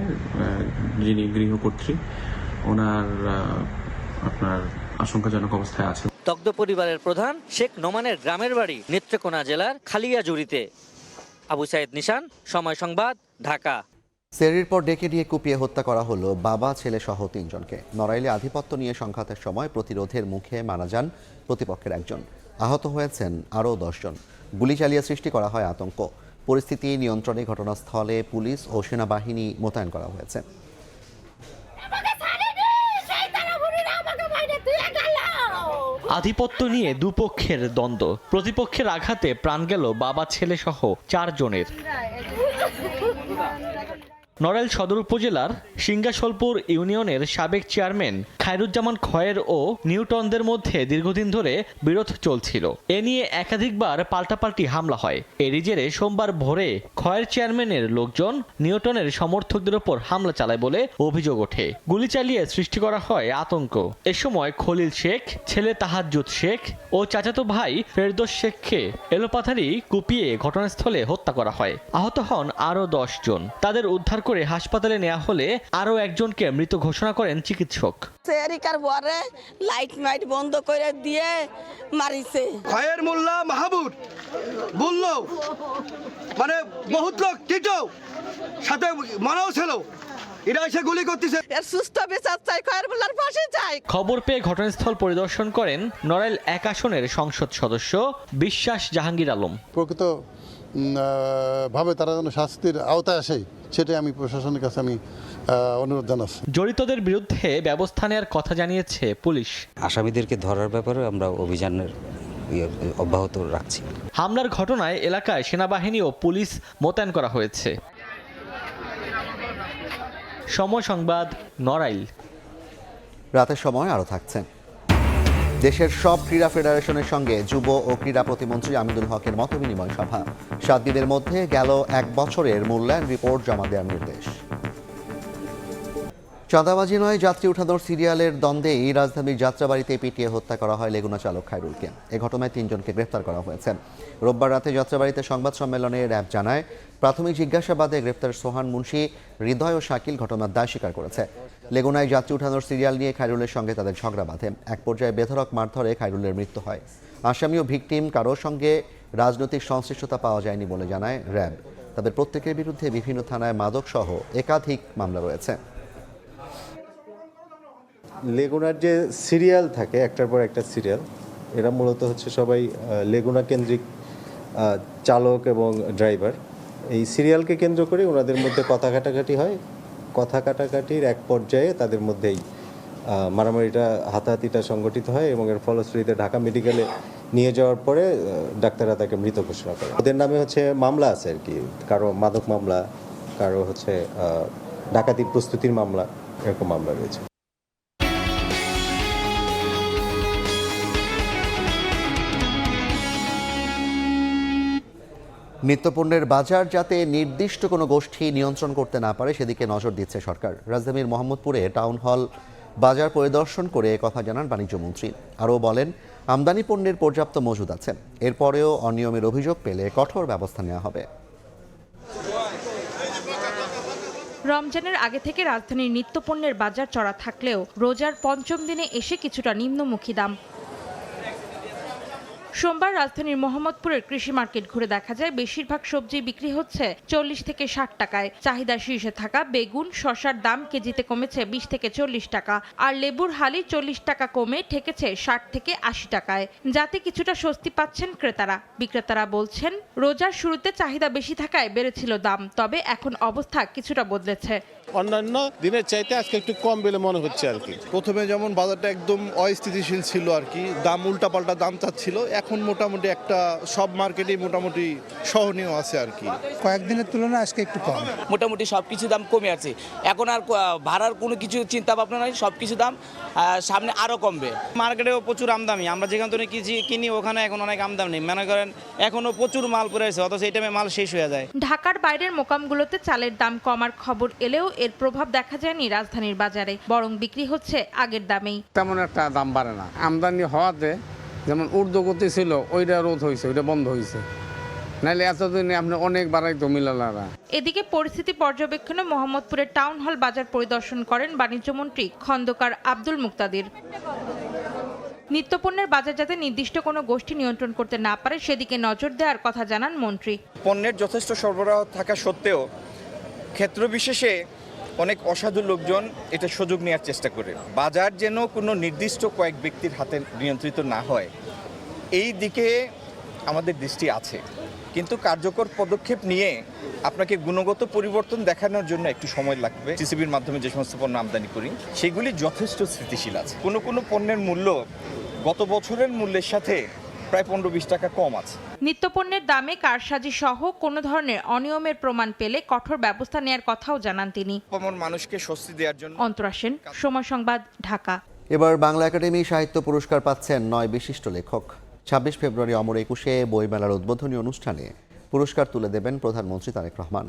যিনি গৃহকর্ত্রী, ওনার আপনার আশঙ্কাজনক অবস্থায় আছে। দগ্ধ পরিবারের প্রধান শেখ নোমানের গ্রামের বাড়ি নেত্রকোনা জেলার খালিয়াজুড়িতে। আবু সাইদ নিশান, সময় সংবাদ, ঢাকা। সেরির পর ডেকে নিয়ে কুপিয়ে হত্যা করা হলো বাবা ছেলে সহ 3 জনকে। নড়াইলে আধিপত্য নিয়ে সংঘাতের সময় প্রতিরোধের মুখে মারা যান প্রতিপক্ষের একজন। আহত হয়েছেন আরও 10 জন। গুলি চালিয়ে সৃষ্টি করা হয় আতঙ্ক। পরিস্থিতি নিয়ন্ত্রণে ঘটনাস্থলে পুলিশ ও সেনাবাহিনী মোতায়েন করা হয়েছে। আধিপত্য নিয়ে দুপক্ষের দ্বন্দ্ব, প্রতিপক্ষের আঘাতে প্রাণ গেল বাবা ছেলে সহ 4 জনের। নড়াইল সদর উপজেলার সিংগাসলপুর ইউনিয়নের সাবেক চেয়ারম্যান খায়রুজ্জামান খয়ের ও নিউটনদের মধ্যে দীর্ঘদিন ধরে বিরোধ চলছিল। এ নিয়ে একাধিকবার পাল্টাপাল্টি হামলা হয়। এরই জেরে সোমবার ভোরে খয়ের চেয়ারম্যানের লোকজন নিউটনের সমর্থকদের ওপর হামলা চালায় বলে অভিযোগ ওঠে। গুলি চালিয়ে সৃষ্টি করা হয় আতঙ্ক। এ সময় খলিল শেখ, ছেলে তাহাজ্জুদ শেখ ও চাচাতো ভাই ফেরদৌস শেখকে এলোপাথারি কুপিয়ে ঘটনাস্থলে হত্যা করা হয়। আহত হন আরও 10 জন। তাদের উদ্ধার করে হাসপাতালে নেওয়া হলে আরও একজনকে মৃত ঘোষণা করেন চিকিৎসক। সেরিকার পরে লাইট মাইট বন্ধ করে দিয়ে মারিছে। খয়ের মোল্লা মাহবুব বলল মানে বহুত লোক টিটো সাথে মারাও ছিল, এরা এসে গুলি করতেছে। এর সুস্থ বিচার চাই, খয়ের মোল্লার ফাঁসি চাই। খবর পেয়ে ঘটনাস্থল পরিদর্শন করেন নড়াইল 1 আসনের সংসদ সদস্য বিশ্বাস জাহাঙ্গীর আলম। প্রকৃত ভাবে তারা যেন শাস্তির আওতায় আসে, সেটাই আমি প্রশাসনের কাছে আমি অনুরোধ জানাচ্ছি। জড়িতদের বিরুদ্ধে ব্যবস্থা নেওয়ার কথা জানিয়েছে পুলিশ। আসামিদেরকে ধরার ব্যাপারে আমরা অভিযানের অব্যাহত রাখছি। হামলার ঘটনায় এলাকায় সেনাবাহিনী ও পুলিশ মোতায়েন করা হয়েছে। সময় সংবাদ, নড়াইল। রাতের সময় আরও থাকছেন। দেশের সব ক্রীড়া ফেডারেশনের সঙ্গে যুব ও ক্রীড়া প্রতিমন্ত্রী আমিনুল হকের মতবিনিময় সভা। 7 দিনের মধ্যে গেল 1 বছরের মূল্যায়ন রিপোর্ট জমা দেওয়ার নির্দেশ। চাঁদাবাজি নয়, যাত্রী উঠানোর সিরিয়ালের দ্বন্দ্বেই রাজধানীর যাত্রাবাড়িতে পিটিয়ে হত্যা করা হয় লেগুনা চালক খায়রুলকে। এ ঘটনায় 3 জনকে গ্রেফতার করা হয়েছে। রোববার রাতে যাত্রাবাড়িতে সংবাদ সম্মেলনে র্যাব জানায়, প্রাথমিক জিজ্ঞাসাবাদে গ্রেফতার সোহান মুন্সি, হৃদয় ও শাকিল ঘটনার দায় স্বীকার করেছে। লেগুনায় যাত্রী উঠানোর সিরিয়াল নিয়ে খায়রুলের সঙ্গে তাদের ঝগড়া বাঁধে। এক পর্যায়ে বেধড়ক মারধরে খায়রুলের মৃত্যু হয়। আসামি ও ভিকটিম কারোর সঙ্গে রাজনৈতিক সংশ্লিষ্টতা পাওয়া যায়নি বলে জানায় র্যাব। তাদের প্রত্যেকের বিরুদ্ধে বিভিন্ন থানায় মাদকসহ একাধিক মামলা রয়েছে। লেগুনার যে সিরিয়াল থাকে, একটার পর একটা সিরিয়াল, এরা মূলত হচ্ছে সবাই লেগুনা কেন্দ্রিক চালক এবং ড্রাইভার। এই সিরিয়ালকে কেন্দ্র করে ওনাদের মধ্যে কথা কাটাকাটি হয়। কথা কাটাকাটির এক পর্যায়ে তাদের মধ্যেই মারামারিটা, হাতাহাতিটা সংগঠিত হয় এবং এর ফলশ্রুতিতে ঢাকা মেডিকেলে নিয়ে যাওয়ার পরে ডাক্তাররা তাকে মৃত ঘোষণা করে। ওদের নামে হচ্ছে মামলা আছে আর কি, কারো মাদক মামলা, কারো হচ্ছে ডাকাতির প্রস্তুতির মামলা, এরকম মামলা রয়েছে। নিত্যপণ্যের বাজার যাতে নির্দিষ্ট কোনো গোষ্ঠী নিয়ন্ত্রণ করতে না পারে সেদিকে নজর দিচ্ছে সরকার। রাজধানীর মোহাম্মদপুরে টাউন হল বাজার পরিদর্শন করে কথা জানান বাণিজ্যমন্ত্রী। আরও বলেন, আমদানি পণ্যের পর্যাপ্ত মজুদ আছে, এরপরেও অনিয়মের অভিযোগ পেলে কঠোর ব্যবস্থা নেওয়া হবে। রমজানের আগে থেকে রাজধানীর নিত্যপণ্যের বাজার চড়া থাকলেও রোজার 5ম দিনে এসে কিছুটা নিম্নমুখী দাম। সোমবার রাজধানীর মোহাম্মদপুরের কৃষি মার্কেট ঘুরে দেখা যায় বেশিরভাগ সবজি বিক্রি হচ্ছে 40 থেকে 60 টাকায়। চাহিদার শীর্ষে থাকা বেগুন, শসার দাম কেজিতে কমেছে 20 থেকে 40 টাকা, আর লেবুর হালি 40 টাকা কমে ঠেকেছে 60 থেকে 80 টাকায়, যাতে কিছুটা স্বস্তি পাচ্ছেন ক্রেতারা। বিক্রেতারা বলছেন, রোজার শুরুতে চাহিদা বেশি থাকায় বেড়েছিল দাম, তবে এখন অবস্থা কিছুটা বদলেছে। অন্যান্য দিনের চাইতে আজকে একটু কম বলে মনে হচ্ছে আর কি। প্রথমে যেমন বাজারটা একদম অস্থিতিশীল ছিল আর কি, দাম উল্টাপাল্টা দাম চাচ্ছিল, এখন মোটামুটি একটা সব মার্কেটেই মোটামুটি সহনীয় আছে আর কি। কয়েকদিনের তুলনায় আজকে একটু কম, মোটামুটি সব কিছু দাম কমে আছে। এখন আর ভাড়ার কোনো কিছু চিন্তা ভাবনা নয়, সব কিছু দাম সামনে আরও কমবে। মার্কেটেও প্রচুর আমদানি, আমরা যেখান থেকে কিনি ওখানে এখন অনেক আমদানি। মনে করেন এখনও প্রচুর মাল পড়ে আছে, অথচ এই টাইমে মাল শেষ হয়ে যায়। ঢাকার বাইরের মোকামগুলোতে চালের দাম কমার খবর এলেও এর প্রভাব দেখা যায়নি রাজধানীর বাজারে, বরং বিক্রি হচ্ছে আগের দামেই। তেমন একটা দাম বাড়ে না, আমদানি হওয়াতে যেমন ঊর্ধ্বগতি ছিল ওইটা রোধ হয়েছে, ওইটা বন্ধ হয়েছে, নাহলে এতদিনে আপনি অনেক বাড়াইতো মিলালারা। এদিকে পরিস্থিতি পর্যবেক্ষণে মোহাম্মদপুরের টাউন হল বাজার পরিদর্শন করেন বাণিজ্যমন্ত্রী খন্দকার আব্দুল মুক্তাদির। নিত্যপণ্যের বাজার যাতে নির্দিষ্ট কোনো গোষ্ঠী নিয়ন্ত্রণ করতে না পারে সেদিকে নজর দেওয়ার কথা জানান মন্ত্রী। পণ্যের যথেষ্ট সরবরাহ থাকা সত্ত্বেও ক্ষেত্র বিশেষে অনেক অসাধু লোকজন এটা সুযোগ নেওয়ার চেষ্টা করে। বাজার যেন কোনো নির্দিষ্ট কয়েক ব্যক্তির হাতে নিয়ন্ত্রিত না হয়, এই দিকে আমাদের দৃষ্টি আছে, কিন্তু কার্যকর পদক্ষেপ নিয়ে আপনাকে গুণগত পরিবর্তন দেখানোর জন্য একটু সময় লাগবে। সিসিবির মাধ্যমে যে সমস্ত পণ্য আমদানি করি সেগুলি যথেষ্ট স্থিতিশীল আছে। কোনো কোনো পণ্যের মূল্য গত বছরের মূল্যের সাথে প্রায় 15-20 টাকা কম আছে। নিত্যপণ্যের দামে কারসাজি সহ কোনো ধরনের অনিয়মের প্রমাণ পেলে কঠোর ব্যবস্থা নেওয়ার কথাও জানান তিনি। মানুষকে স্বস্তি দেওয়ার জন্য। অন্তরা সেন, সময় সংবাদ, ঢাকা। এবার বাংলা একাডেমি সাহিত্য পুরস্কার পাচ্ছেন 9 বিশিষ্ট লেখক। 26 ফেব্রুয়ারি অমর একুশে বইমেলার উদ্বোধনী অনুষ্ঠানে পুরস্কার তুলে দেবেন প্রধানমন্ত্রী তারেক রহমান।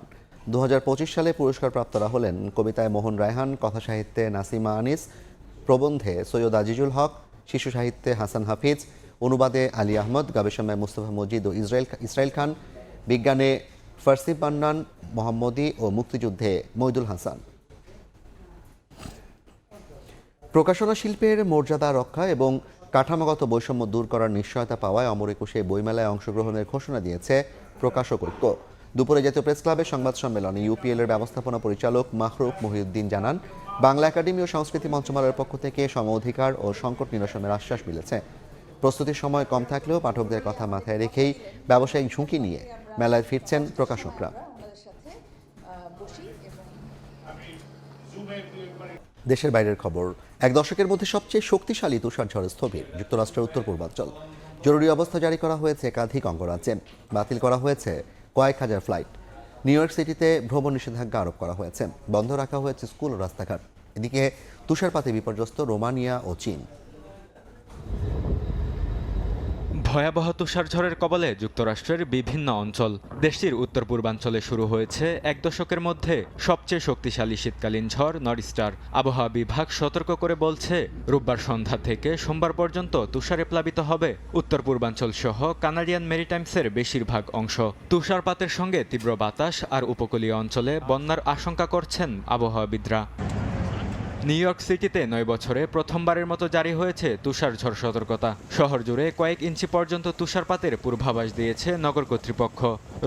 2025 সালে পুরস্কারপ্রাপ্তরা হলেন কবিতায় মোহন রায়হান, কথা সাহিত্যে নাসিমা আনিস, প্রবন্ধে সৈয়দ আজিজুল হক, শিশু সাহিত্যে হাসান হাফিজ, অনুবাদে আলী আহমদ, গবেষণায় মুস্তফা মজিদ ও ইসরাইল খান, বিজ্ঞানে ফার্সি পান্নান মোহাম্মদী ও মুক্তিযুদ্ধে মইদুল হাসান। প্রকাশনা শিল্পের মর্যাদা রক্ষা এবং কাঠামোগত বৈষম্য দূর করার নিশ্চয়তা পাওয়ায় অমর একুশে বইমেলায় অংশগ্রহণের ঘোষণা দিয়েছে প্রকাশক ঐক্য। দুপুরে জাতীয় প্রেস ক্লাবের সংবাদ সম্মেলনে ইউপিএল এর ব্যবস্থাপনা পরিচালক মাহরুফ মহিউদ্দিন জানান, বাংলা একাডেমি ও সংস্কৃতি মন্ত্রণালয়ের পক্ষ থেকে সম অধিকার ও সংকট নিরসনের আশ্বাস মিলেছে। প্রস্তুতির সময় কম থাকলেও পাঠকদের কথা মাথায় রেখেই ব্যবসায়িক ঝুঁকি নিয়ে মেলায় ফিরছেন প্রকাশকরা। দেশের বাইরের খবর। এক দশকের মধ্যে সবচেয়ে শক্তিশালী তুষারঝড় স্থবির যুক্তরাষ্ট্রের উত্তর পূর্বাঞ্চল। জরুরি অবস্থা জারি করা হয়েছে একাধিক অঙ্গরাজ্যে, বাতিল করা হয়েছে কয়েক হাজার ফ্লাইট। নিউ ইয়র্ক সিটিতে ভ্রমণ নিষেধাজ্ঞা আরোপ করা হয়েছে, বন্ধ রাখা হয়েছে স্কুল ও রাস্তাঘাট। এদিকে তুষারপাতে বিপর্যস্ত রোমানিয়া ও চীন। ভয়াবহ তুষারঝড়ের কবলে যুক্তরাষ্ট্রের বিভিন্ন অঞ্চল। দেশটির উত্তর পূর্বাঞ্চলে শুরু হয়েছে এক দশকের মধ্যে সবচেয়ে শক্তিশালী শীতকালীন ঝড় নরিস্টার। আবহাওয়া বিভাগ সতর্ক করে বলছে, রোববার সন্ধ্যা থেকে সোমবার পর্যন্ত তুষারে প্লাবিত হবে উত্তর পূর্বাঞ্চল সহ কানাডিয়ান মেরিটাইমসের বেশিরভাগ অংশ। তুষারপাতের সঙ্গে তীব্র বাতাস আর উপকূলীয় অঞ্চলে বন্যার আশঙ্কা করছেন আবহাওয়াবিদরা। নিউ ইয়র্ক সিটিতে 9 বছরে প্রথমবারের মতো জারি হয়েছে তুষারঝড় সতর্কতা। শহর জুড়ে কয়েক ইঞ্চি পর্যন্ত তুষারপাতের পূর্বাভাস দিয়েছে নগর কর্তৃপক্ষ।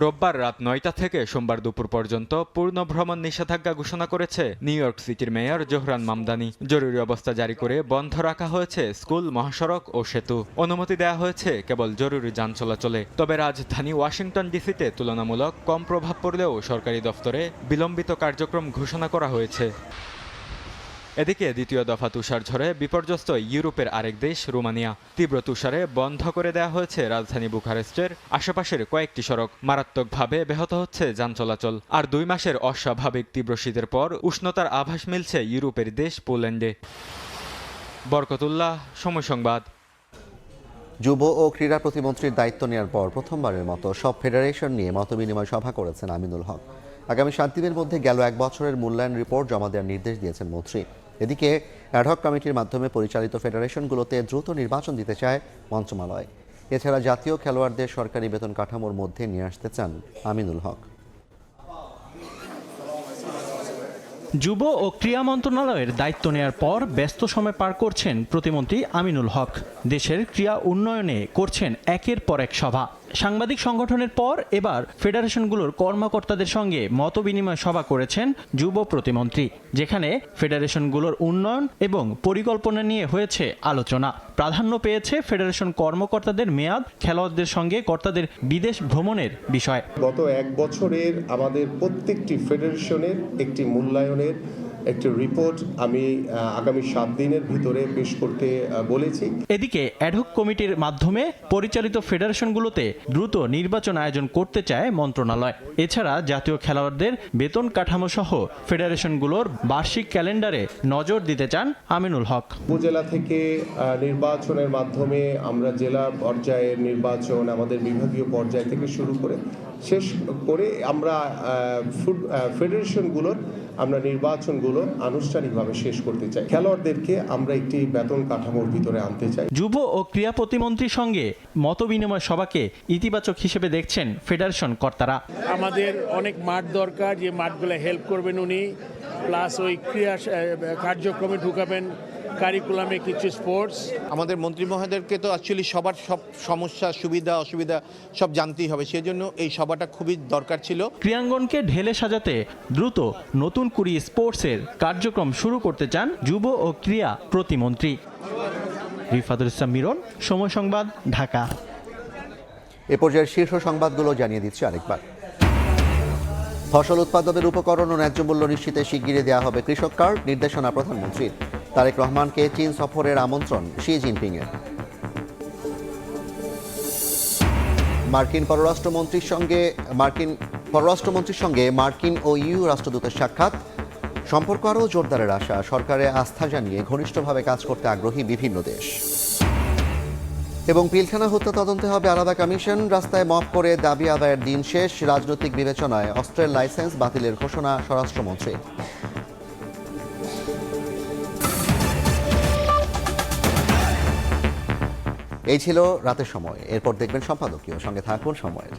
রোববার রাত 9টা থেকে সোমবার দুপুর পর্যন্ত পূর্ণ ভ্রমণ নিষেধাজ্ঞা ঘোষণা করেছে নিউ ইয়র্ক সিটির মেয়র জোহরান মামদানি। জরুরি অবস্থা জারি করে বন্ধ রাখা হয়েছে স্কুল, মহাসড়ক ও সেতু। অনুমতি দেওয়া হয়েছে কেবল জরুরি যান চলাচলে। তবে রাজধানী ওয়াশিংটন ডিসিতে তুলনামূলক কম প্রভাব পড়লেও সরকারি দফতরে বিলম্বিত কার্যক্রম ঘোষণা করা হয়েছে। এদিকে দ্বিতীয় দফা তুষারঝড়ে বিপর্যস্ত ইউরোপের আরেক দেশ রোমানিয়া। তীব্র তুষারে বন্ধ করে দেওয়া হয়েছে রাজধানী বুখারেস্টের আশেপাশের কয়েকটি সড়ক। মারাত্মকভাবে ব্যাহত হচ্ছে যান চলাচল। আর 2 মাসের অস্বাভাবিক তীব্র শীতের পর উষ্ণতার আভাস মিলছে ইউরোপের দেশ পোল্যান্ডে। বরকতুল্লাহ, সময় সংবাদ। যুব ও ক্রীড়া প্রতিমন্ত্রীর দায়িত্ব নেওয়ার পর প্রথমবারের মতো সব ফেডারেশন নিয়ে মতবিনিময় সভা করেছেন আমিনুল হক। আগামী 7 দিনের মধ্যে গেল 1 বছরের মূল্যায়ন রিপোর্ট জমা দেওয়ার নির্দেশ দিয়েছেন মন্ত্রী। এদিকে অ্যাডহক কমিটির মাধ্যমে পরিচালিত ফেডারেশনগুলোতে দ্রুত নির্বাচন দিতে চায় মন্ত্রণালয়। এছাড়া জাতীয় খেলোয়াড়দের সরকারি বেতন কাঠামোর মধ্যে নিয়ে আসতে চান আমিনুল হক। যুব ও ক্রীড়া মন্ত্রণালয়ের দায়িত্ব নেয়ার পর ব্যস্ত সময় পার করছেন প্রতিমন্ত্রী আমিনুল হক। দেশের ক্রীড়া উন্নয়নে করছেন একের পর এক সভা। সাংবাদিক সংগঠনের পর এবার ফেডারেশনগুলোর কর্মকর্তাদের সঙ্গে মতবিনিময় সভা করেছেন যুব প্রতিমন্ত্রী, যেখানে ফেডারেশনগুলোর উন্নয়ন এবং পরিকল্পনা নিয়ে হয়েছে আলোচনা। প্রাধান্য পেয়েছে ফেডারেশন কর্মকর্তাদের মেয়াদ, খেলোয়াড়দের সঙ্গে কর্তাদের বিদেশ ভ্রমণের বিষয়। গত 1 বছরের আমাদের প্রত্যেকটি ফেডারেশনের একটি মূল্যায়নের একটি রিপোর্ট আমি আগামী 7 দিনের ভিতরে পেশ করতে বলেছি। এদিকে অ্যাডহক কমিটির মাধ্যমে পরিচালিত ফেডারেশনগুলোতে দ্রুত নির্বাচন আয়োজন করতে চায় মন্ত্রণালয়। এছাড়া জাতীয় খেলোয়াড়দের বেতন কাঠামো সহ ফেডারেশনগুলোর বার্ষিক ক্যালেন্ডারে নজর দিতে চান আমিনুল হক। উপজেলা থেকে নির্বাচনের মাধ্যমে আমরা জেলা পর্যায়ের নির্বাচন, আমাদের বিভাগীয় পর্যায় থেকে শুরু করে শেষ করে আমরা ফেডারেশনগুলোর আমরা নির্বাচনগুলো আনুষ্ঠানিকভাবে শেষ করতে চাই। খেলোয়াড়দেরকে আমরা একটি বেতন কাঠামোর ভিতরে আনতে চাই। যুব ও ক্রীড়া প্রতিমন্ত্রীর সঙ্গে মতবিনিময় সভাকে ইতিবাচক হিসেবে দেখছেন ফেডারেশন কর্তারা। আমাদের অনেক মাঠ দরকার, যে মাঠগুলো হেল্প করবেন উনি, প্লাস ওই ক্রীড়া কার্যক্রমে ঢুকাবেন কারিকুলামে কিছু স্পোর্টস। আমাদের মন্ত্রী মহোদয়কে তো অ্যাকচুয়ালি সবার সব সমস্যা সুবিধা অসুবিধা সব জানতেই হবে, সেজন্য এই সভাটা খুবই দরকার ছিল। ক্রীড়াঙ্গনকে ঢেলে সাজাতে দ্রুত নতুন কুড়ি স্পোর্টসের কার্যক্রম শুরু করতে চান যুব ও ক্রীড়া প্রতিমন্ত্রী। রিফাতুল ইসলাম মিরন, সময় সংবাদ, ঢাকা। এ পর্যায়ের শীর্ষ সংবাদগুলো জানিয়ে দিচ্ছি আরেকবার। ফসল উৎপাদনের উপকরণ ও ন্যায্য মূল্য নিশ্চিতে শিগগিরই দেওয়া হবে কৃষক কার্ড, নির্দেশনা প্রধানমন্ত্রীর। তারেক রহমানকে চীন সফরের আমন্ত্রণ শি জিনপিংয়ের। মার্কিন পররাষ্ট্রমন্ত্রীর সঙ্গে মার্কিন ও ইউ রাষ্ট্রদূতের সাক্ষাৎ, সম্পর্ক আরও জোরদারের আশা। সরকারে আস্থা জানিয়ে ঘনিষ্ঠভাবে কাজ করতে আগ্রহী বিভিন্ন দেশ। এবং পিলখানা হত্যা তদন্তে হবে আলাদা কমিশন, রাস্তায় মপ করে দাবি আদায়ের দিন শেষ। রাজনৈতিক বিবেচনায় অস্ত্রের লাইসেন্স বাতিলের ঘোষণা স্বরাষ্ট্রমন্ত্রী। এই ছিল রাতের সময়, এরপর দেখবেন সম্পাদকীয়। সঙ্গে থাকুন সময়ের।